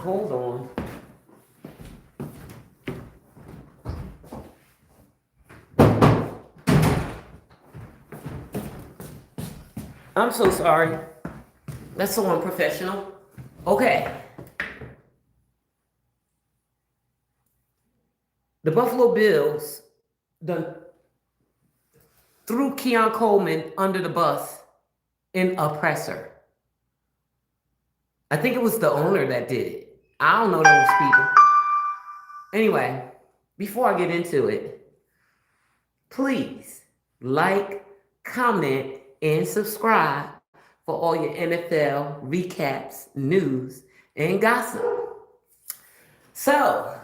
Hold on. I'm so sorry. That's so unprofessional. Okay. The Buffalo Bills done threw Keon Coleman under the bus in a presser. I think it was the owner that did it. I don't know those people. Anyway, before I get into it, please like, comment, and subscribe for all your NFL recaps, news, and gossip. So,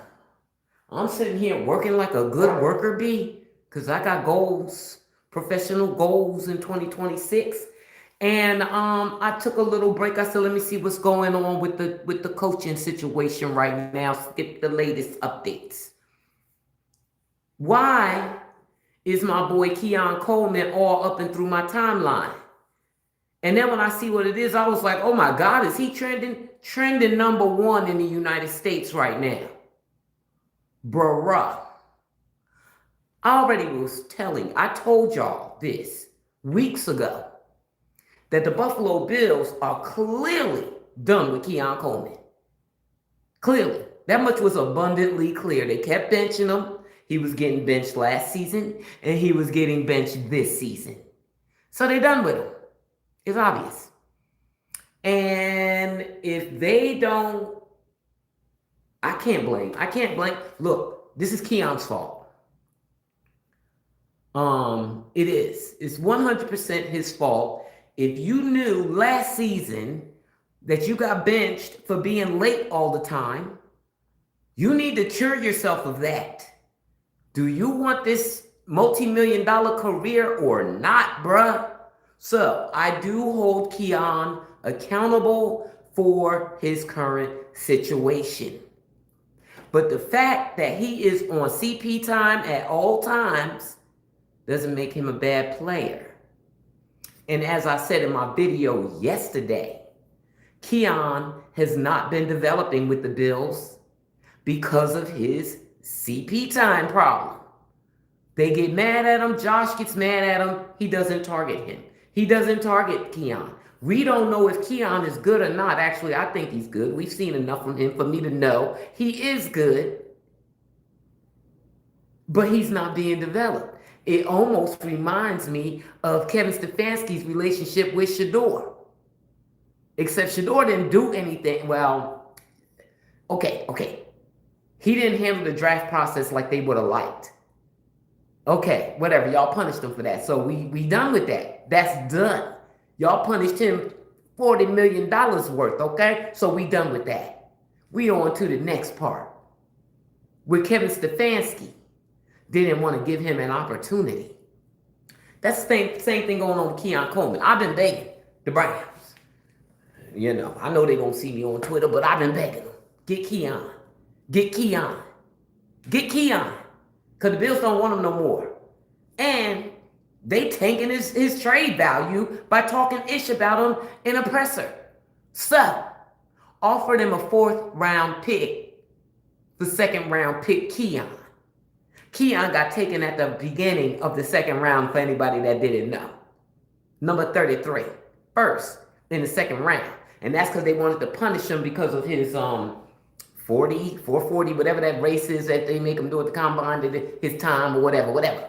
I'm sitting here working like a good worker bee because I got goals, professional goals in 2026. And I took a little break. I said, let me see what's going on with the coaching situation right now. Get the latest updates. Why is my boy Keon Coleman all up and through my timeline? And then when I see what it is, I was like, oh my God, is he trending #1 in the United States right now? Bruh. I told y'all this weeks ago, that the Buffalo Bills are clearly done with Keon Coleman. Clearly. That much was abundantly clear. They kept benching him. He was getting benched last season, and he was getting benched this season. So they're done with him. It's obvious. And if they don't, I can't blame. Look, this is Keon's fault. It is. It's 100% his fault. If you knew last season that you got benched for being late all the time, you need to cure yourself of that. Do you want this multi-million-dollar career or not, bruh? So I do hold Keon accountable for his current situation. But the fact that he is on CP time at all times doesn't make him a bad player. And as I said in my video yesterday, Keon has not been developing with the Bills because of his CP time problem. They get mad at him. Josh gets mad at him. He doesn't target him. He doesn't target Keon. We don't know if Keon is good or not. Actually, I think he's good. We've seen enough from him for me to know he is good. But he's not being developed. It almost reminds me of Kevin Stefanski's relationship with Shador. Except Shador didn't do anything. Well, okay. He didn't handle the draft process like they would have liked. Okay, whatever. Y'all punished him for that. So we done with that. That's done. Y'all punished him $40 million worth, okay? So we done with that. We on to the next part. With Kevin Stefanski. Didn't want to give him an opportunity. That's the same thing going on with Keon Coleman. I've been begging the Browns. You know, I know they're going to see me on Twitter, but I've been begging them. Get Keon. Get Keon. Get Keon. Because the Bills don't want him no more. And they tanking his trade value by talking ish about him in a presser. So, offered him a 4th round pick, the 2nd round pick Keon. Keon got taken at the beginning of the 2nd round for anybody that didn't know. Number 33. First in the 2nd round. And that's because they wanted to punish him because of his 440, whatever that race is that they make him do at the combine, his time or whatever.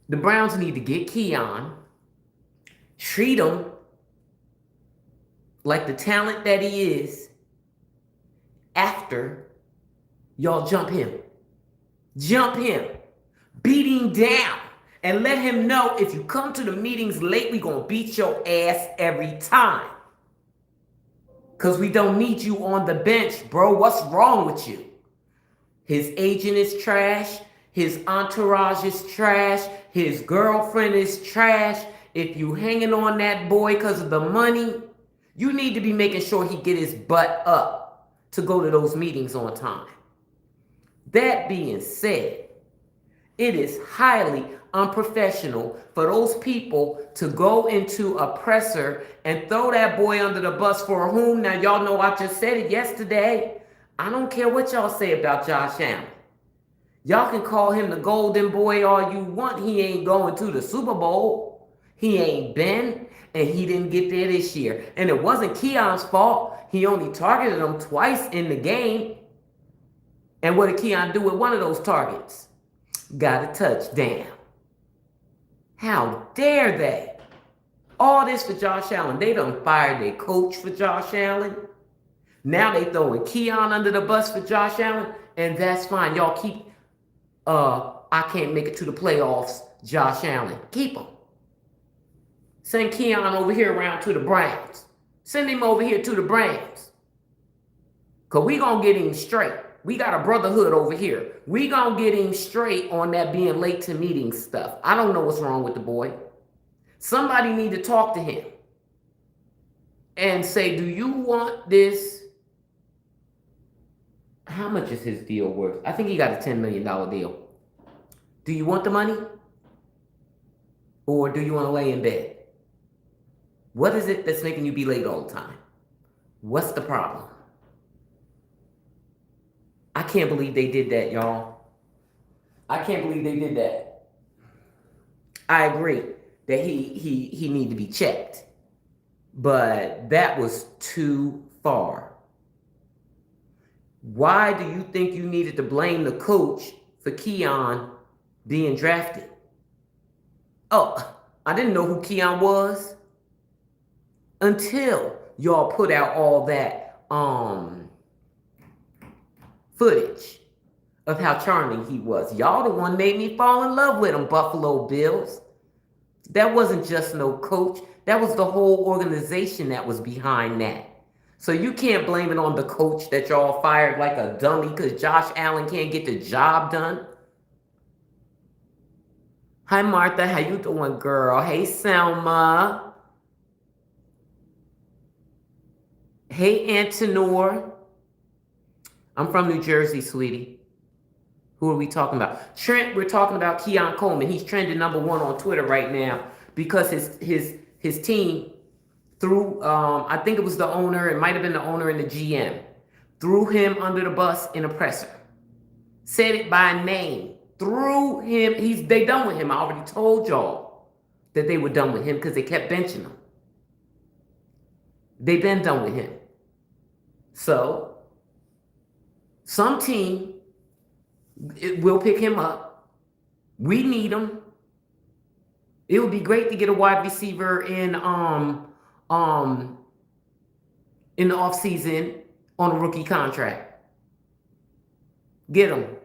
The Browns need to get Keon, treat him like the talent that he is after y'all jump him. Jump him. Beat him down. And let him know if you come to the meetings late, we going to beat your ass every time. Because we don't need you on the bench, bro. What's wrong with you? His agent is trash. His entourage is trash. His girlfriend is trash. If you hanging on that boy because of the money, you need to be making sure he get his butt up to go to those meetings on time. That being said, it is highly unprofessional for those people to go into a presser and throw that boy under the bus for whom? Now, y'all know I just said it yesterday. I don't care what y'all say about Josh Allen. Y'all can call him the golden boy all you want. He ain't going to the Super Bowl. He ain't been, and he didn't get there this year. And it wasn't Keon's fault. He only targeted him twice in the game. And what did Keon do with one of those targets? Got a touchdown. How dare they? All this for Josh Allen. They done fired their coach for Josh Allen. Now they throwing Keon under the bus for Josh Allen. And that's fine. Y'all keep, I can't make it to the playoffs, Josh Allen. Keep him. Send Keon over here around to the Browns. Send him over here to the Browns. Because we going to get him straight. We got a brotherhood over here. We gonna get him straight on that being late to meetings stuff. I don't know what's wrong with the boy. Somebody need to talk to him and say, do you want this? How much is his deal worth? I think he got a $10 million deal. Do you want the money? Or do you want to lay in bed? What is it that's making you be late all the time? What's the problem? I can't believe they did that, y'all. I can't believe they did that. I agree that he need to be checked. But that was too far. Why do you think you needed to blame the coach for Keon being drafted? Oh, I didn't know who Keon was until y'all put out all that footage of how charming he was. Y'all the one made me fall in love with him, Buffalo Bills. That wasn't just no coach. That was the whole organization that was behind that. So you can't blame it on the coach that y'all fired like a dummy because Josh Allen can't get the job done. Hi, Martha. How you doing, girl? Hey, Selma. Hey, Antonor. I'm from New Jersey, sweetie. Who are we talking about? Trent, we're talking about Keon Coleman. He's trending #1 on Twitter right now because his team threw, I think it was the owner, it might have been the owner and the GM, threw him under the bus in a presser. Said it by name. Threw him. They done with him. I already told y'all that they were done with him because they kept benching him. They've been done with him. So some team will pick him up. We need him. It would be great to get a wide receiver in the offseason on a rookie contract. Get him.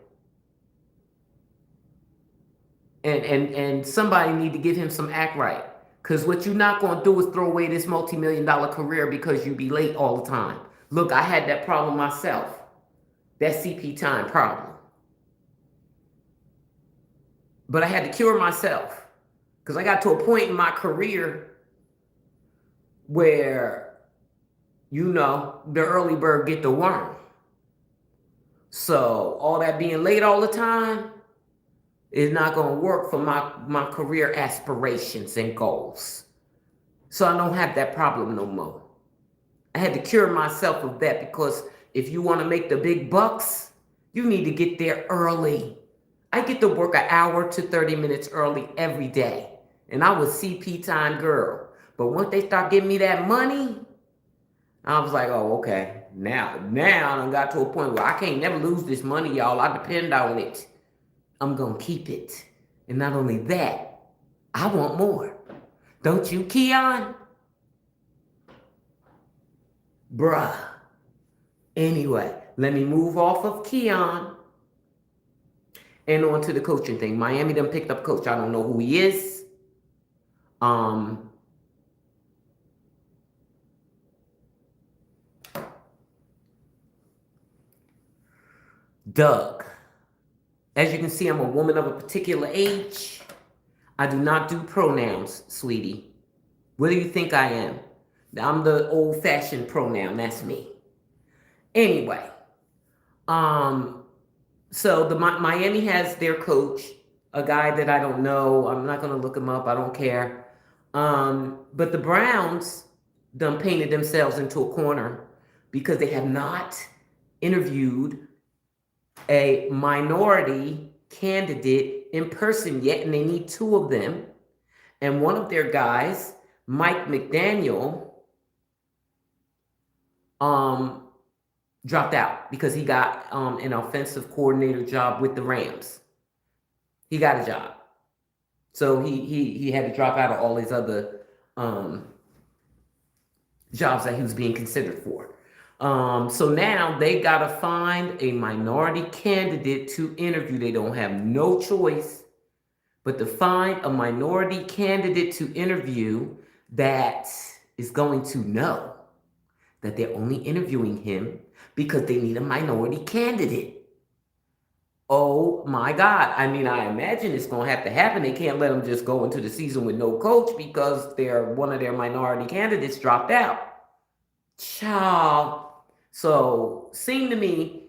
And somebody need to give him some act right. Because what you're not going to do is throw away this multi-million-dollar career because you be late all the time. Look, I had that problem myself. That CP time problem. But I had to cure myself because I got to a point in my career where, you know, the early bird get the worm. So all that being late all the time is not going to work for my career aspirations and goals. So I don't have that problem no more. I had to cure myself of that because if you want to make the big bucks, you need to get there early. I get to work an hour to 30 minutes early every day. And I was CP time girl. But once they start giving me that money, I was like, oh, okay. Now I done got to a point where I can't never lose this money, y'all. I depend on it. I'm going to keep it. And not only that, I want more. Don't you, Keon? Bruh. Anyway, let me move off of Keon and on to the coaching thing. Miami done picked up coach. I don't know who he is. Doug. As you can see, I'm a woman of a particular age. I do not do pronouns, sweetie. What do you think I am? I'm the old-fashioned pronoun. That's me. Anyway, so the Miami has their coach, a guy that I don't know. I'm not gonna look him up. I don't care. But the Browns done painted themselves into a corner because they have not interviewed a minority candidate in person yet, and they need two of them. And one of their guys, Mike McDaniel, dropped out because he got an offensive coordinator job with the Rams. He got a job, so he had to drop out of all his other jobs that he was being considered for. So now they gotta find a minority candidate to interview. They don't have no choice but to find a minority candidate to interview that is going to know that they're only interviewing him because they need a minority candidate. Oh my God. I mean, I imagine it's going to have to happen. They can't let them just go into the season with no coach because one of their minority candidates dropped out. Child. So, seemed to me,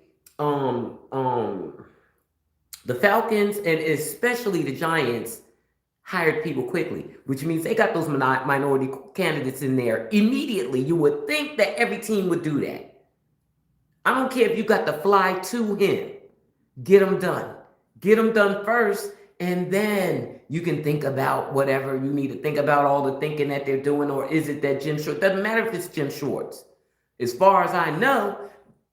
the Falcons and especially the Giants hired people quickly, which means they got those minority candidates in there immediately. You would think that every team would do that. I don't care if you got to fly to him. Get them done. Get them done first, and then you can think about whatever you need to think about, all the thinking that they're doing, or is it that Jim Schwartz? Doesn't matter if it's Jim Schwartz. As far as I know,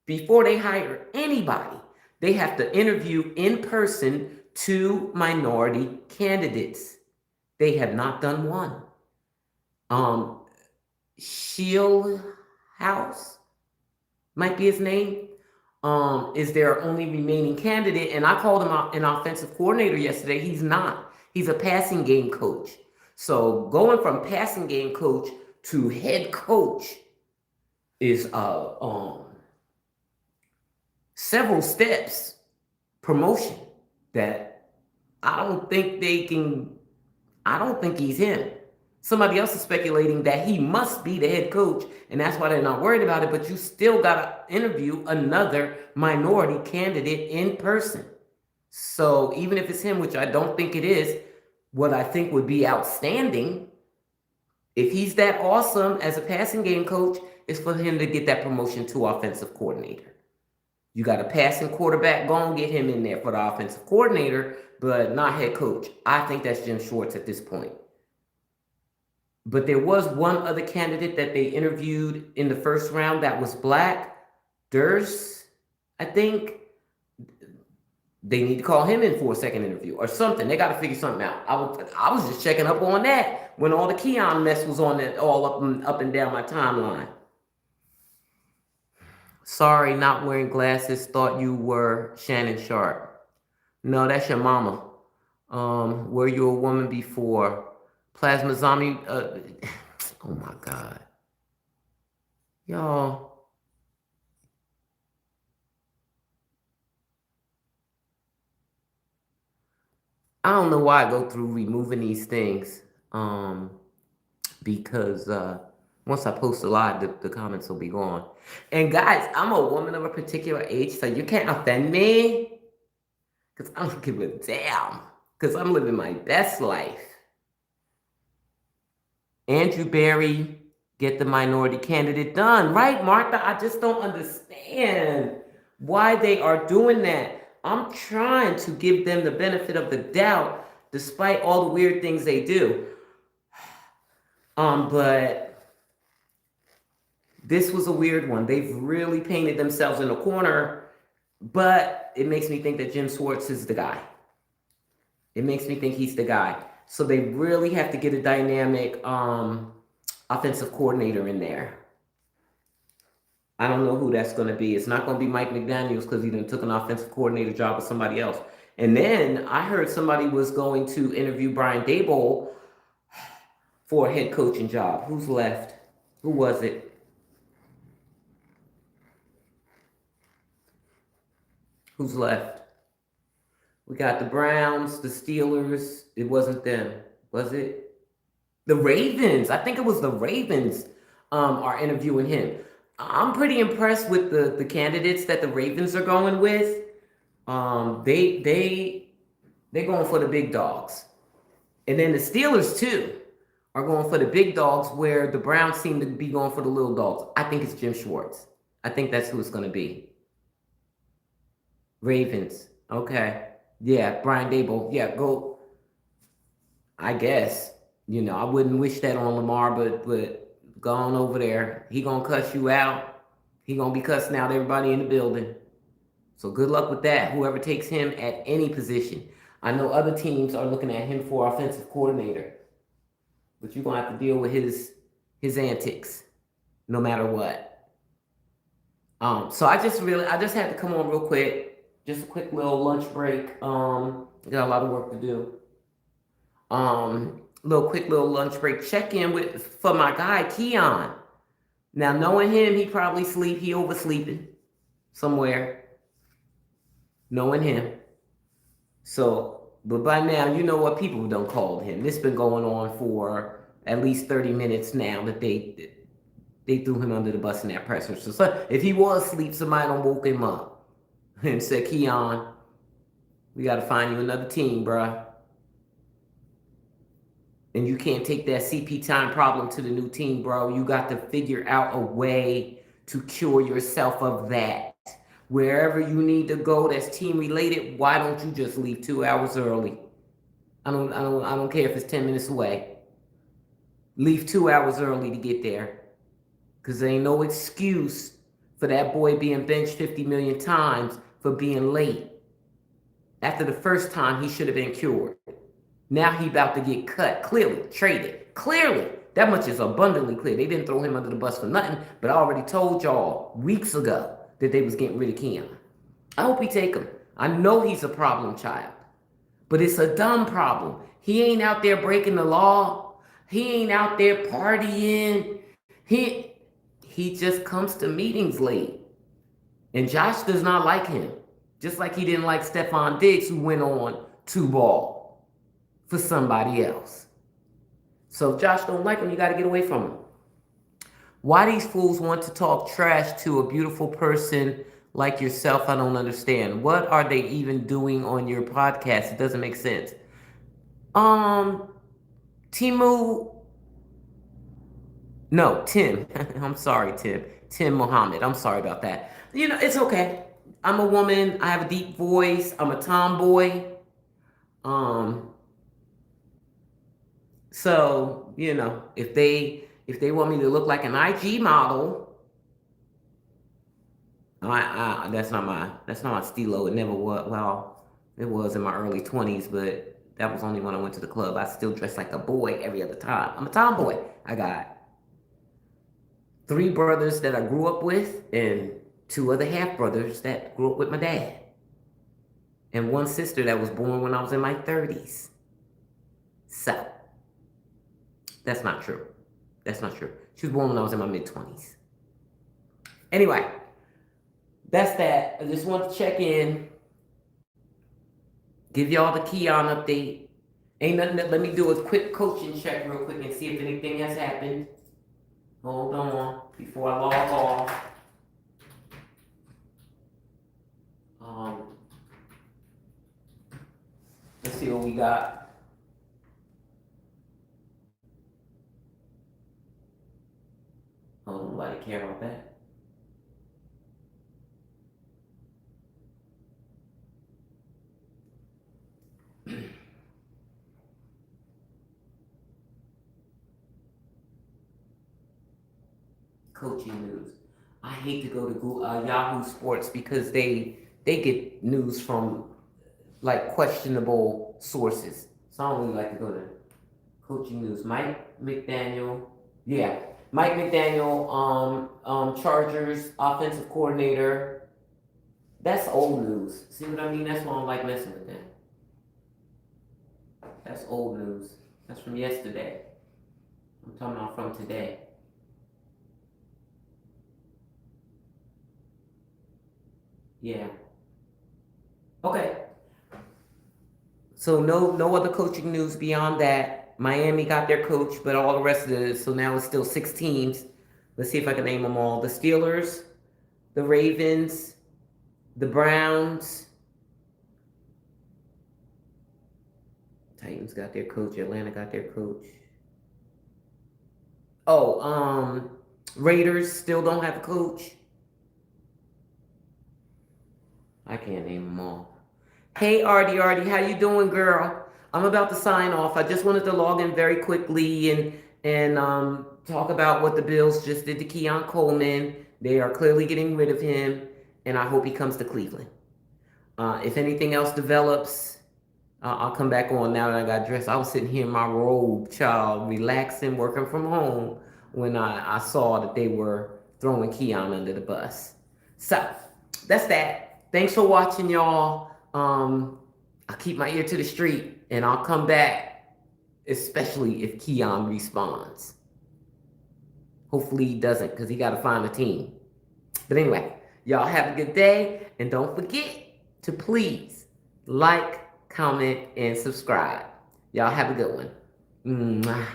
before they hire anybody, they have to interview in person 2 minority candidates. They have not done one. Shield House might be his name. Is their only remaining candidate, and I called him an offensive coordinator yesterday. He's not. He's a passing game coach. So going from passing game coach to head coach is several steps promotion that I don't think he's him. Somebody else is speculating that he must be the head coach, and that's why they're not worried about it, but you still got to interview another minority candidate in person. So even if it's him, which I don't think it is, what I think would be outstanding, if he's that awesome as a passing game coach, is for him to get that promotion to offensive coordinator. You got a passing quarterback, go and get him in there for the offensive coordinator, but not head coach. I think that's Jim Schwartz at this point. But there was one other candidate that they interviewed in the first round that was black, Durst, I think. They need to call him in for a second interview or something. They got to figure something out. I was just checking up on that when all the Keon mess was on it, all up and down my timeline. Sorry, not wearing glasses. Thought you were Shannon Sharp. No, that's your mama. Were you a woman before? Plasma zombie. Oh my God. Y'all. I don't know why I go through removing these things. Because once I post a lot, the comments will be gone. And guys, I'm a woman of a particular age, so you can't offend me. Because I don't give a damn. Because I'm living my best life. Andrew Barry, get the minority candidate done. Right, Martha? I just don't understand why they are doing that. I'm trying to give them the benefit of the doubt, despite all the weird things they do. But this was a weird one. They've really painted themselves in a corner, but it makes me think that Jim Schwartz is the guy. It makes me think he's the guy. So they really have to get a dynamic offensive coordinator in there. I don't know who that's going to be. It's not going to be Mike McDaniels because he done took an offensive coordinator job with somebody else. And then I heard somebody was going to interview Brian Daboll for a head coaching job. Who's left? Who was it? Who's left? We got the Browns, the Steelers. It wasn't them, was it? The Ravens. I think it was the Ravens are interviewing him. I'm pretty impressed with the candidates that the Ravens are going with. They They're going for the big dogs. And then the Steelers, too, are going for the big dogs where the Browns seem to be going for the little dogs. I think it's Jim Schwartz. I think that's who it's going to be. Ravens. Okay. Yeah, Brian Dable. Yeah, go. I guess. I wouldn't wish that on Lamar, but go on over there. He going to cuss you out. He going to be cussing out everybody in the building. So good luck with that, whoever takes him at any position. I know other teams are looking at him for offensive coordinator. But you're going to have to deal with his antics no matter what. So I just had to come on real quick. Just a quick little lunch break. Got a lot of work to do. Quick little lunch break. Check in for my guy, Keon. Now, knowing him, he probably he oversleeping somewhere. Knowing him. So, but by now, you know what, people don't call him. This been going on for at least 30 minutes now that they threw him under the bus in that press conference. So if he was asleep, somebody done woke him up and said, Keon, we got to find you another team, bruh. And you can't take that CP time problem to the new team, bro. You got to figure out a way to cure yourself of that. Wherever you need to go that's team related, why don't you just leave 2 hours early? I don't care if it's 10 minutes away. Leave 2 hours early to get there. Because there ain't no excuse for that boy being benched 50 million times for being late. After the first time, he should have been cured. Now he about to get cut, clearly, traded. Clearly, that much is abundantly clear. They didn't throw him under the bus for nothing, but I already told y'all weeks ago that they was getting rid of Keon. I hope he take him. I know he's a problem child, but it's a dumb problem. He ain't out there breaking the law. He ain't out there partying. He just comes to meetings late. And Josh does not like him. Just like he didn't like Stephon Diggs, who went on to ball for somebody else. So if Josh don't like him, you got to get away from him. Why these fools want to talk trash to a beautiful person like yourself, I don't understand. What are they even doing on your podcast? It doesn't make sense. Tim. I'm sorry, Tim. Tim Muhammad. I'm sorry about that. It's okay. I'm a woman. I have a deep voice. I'm a tomboy. So, if they want me to look like an IG model, that's not my stilo. It never was. Well, it was in my early 20s, but that was only when I went to the club. I still dress like a boy every other time. I'm a tomboy. I got 3 brothers that I grew up with and 2 other half brothers that grew up with my dad. And 1 sister that was born when I was in my 30s. So, that's not true. That's not true. She was born when I was in my mid-20s. Anyway, that's that. I just wanted to check in. Give y'all the Keon update. Ain't nothing let me do a quick coaching check real quick and see if anything has happened. Hold on before I log off. Let's see what we got. Oh, nobody care about that. Coaching news. I hate to go to Yahoo Sports because they get news from like questionable sources. So I don't really like to go to coaching news. Mike McDaniel, Chargers offensive coordinator. That's old news. See what I mean? That's why I don't like messing with them. That's old news. That's from yesterday. I'm talking about from today. Yeah. Okay. So no other coaching news beyond that. Miami got their coach, but all the rest of it. So now it's still 6 teams. Let's see if I can name them all. The Steelers, the Ravens, the Browns, Titans got their coach. Atlanta got their coach. Oh, Raiders still don't have a coach. I can't name them all. Hey, Artie, how you doing, girl? I'm about to sign off. I just wanted to log in very quickly and talk about what the Bills just did to Keon Coleman. They are clearly getting rid of him, and I hope he comes to Cleveland. If anything else develops, I'll come back on now that I got dressed. I was sitting here in my robe, child, relaxing, working from home when I saw that they were throwing Keon under the bus. So that's that. Thanks for watching, y'all. I'll keep my ear to the street and I'll come back, especially if Keon responds. Hopefully he doesn't because he got to find a team. But anyway, y'all have a good day and don't forget to please like, comment, and subscribe. Y'all have a good one. Mwah.